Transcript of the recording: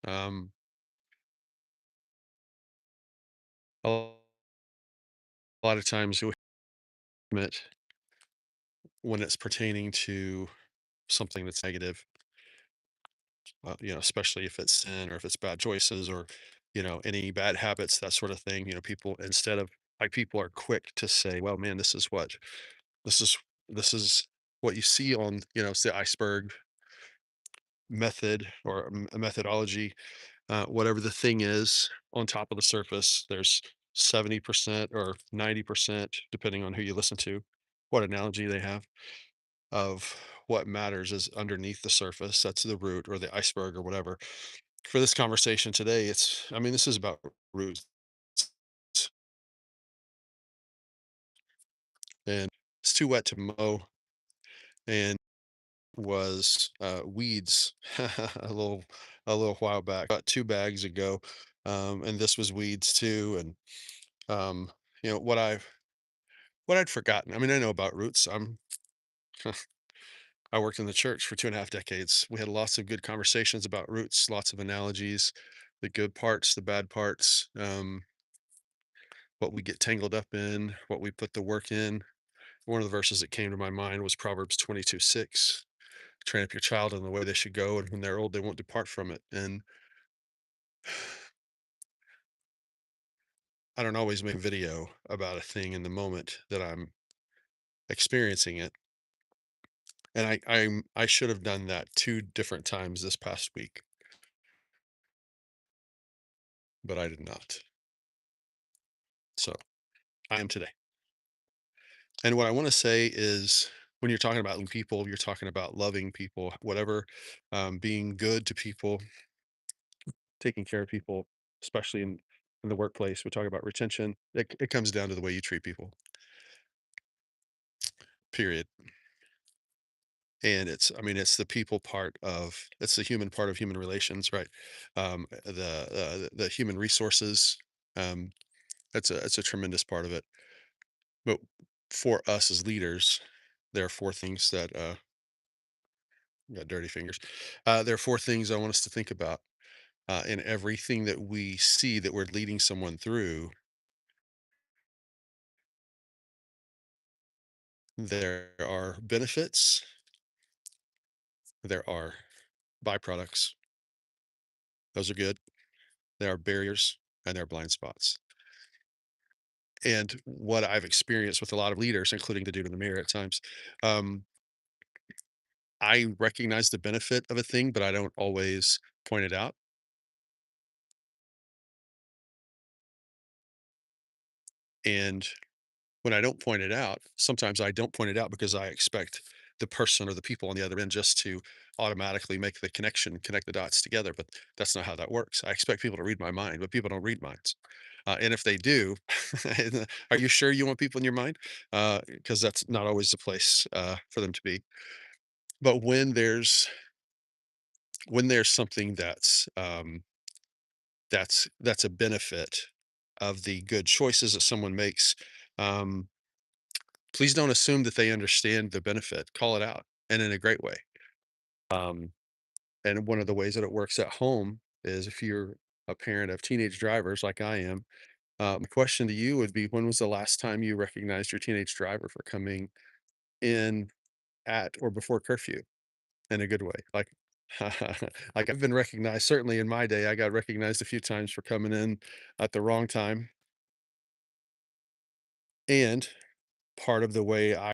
Um, a lot of times we admit when it's pertaining to something that's negative, especially if it's sin or if it's bad choices or, any bad habits, that sort of thing. People instead of like people are quick to say, well, man, this is, this is what you see on, it's the iceberg method or a methodology, whatever the thing is on top of the surface, there's 70% or 90%, depending on who you listen to, what analogy they have of what matters is underneath the surface. That's the root or the iceberg or whatever. For this conversation today, I mean, this is about roots and it's too wet to mow and was weeds a little while back, about 2 bags ago. And this was weeds too. And um, what I'd forgotten. I mean, I know about roots. I worked in the church for 2.5 decades. We had lots of good conversations about roots, lots of analogies, the good parts, the bad parts, what we get tangled up in, what we put the work in. One of the verses that came to my mind was Proverbs 22:6. Train up your child in the way they should go, and when they're old, they won't depart from it. And I don't always make a video about a thing in the moment that I'm experiencing it. And I should have done that 2 different times this past week, but I did not. So I am today. And what I want to say is when you're talking about people, you're talking about loving people, whatever, being good to people, taking care of people, especially in the workplace. We talk about retention. It comes down to the way you treat people, period. And I mean, it's the people part of, it's the human part of human relations, right? The human resources. Um, that's a tremendous part of it. But for us as leaders, there are 4 things that, got dirty fingers. There are 4 things I want us to think about in everything that we see that we're leading someone through. There are benefits, there are byproducts. Those are good. There are barriers and there are blind spots. And what I've experienced with a lot of leaders, including the dude in the mirror at times, um, I recognize the benefit of a thing, but I don't always point it out. And when I don't point it out, sometimes I don't point it out because I expect the person or the people on the other end just to automatically make the connection, connect the dots together. But that's not how that works. I expect people to read my mind, but people don't read minds. And if they do, are you sure you want people in your mind? Because that's not always the place for them to be. But when there's something that's a benefit of the good choices that someone makes, um, please don't assume that they understand the benefit. Call it out, and in a great way. Um, and one of the ways that it works at home is if you're a parent of teenage drivers like I am, the question to you would be, when was the last time you recognized your teenage driver for coming in at or before curfew in a good way? Like I've been recognized, certainly in my day, I got recognized a few times for coming in at the wrong time. And part of the way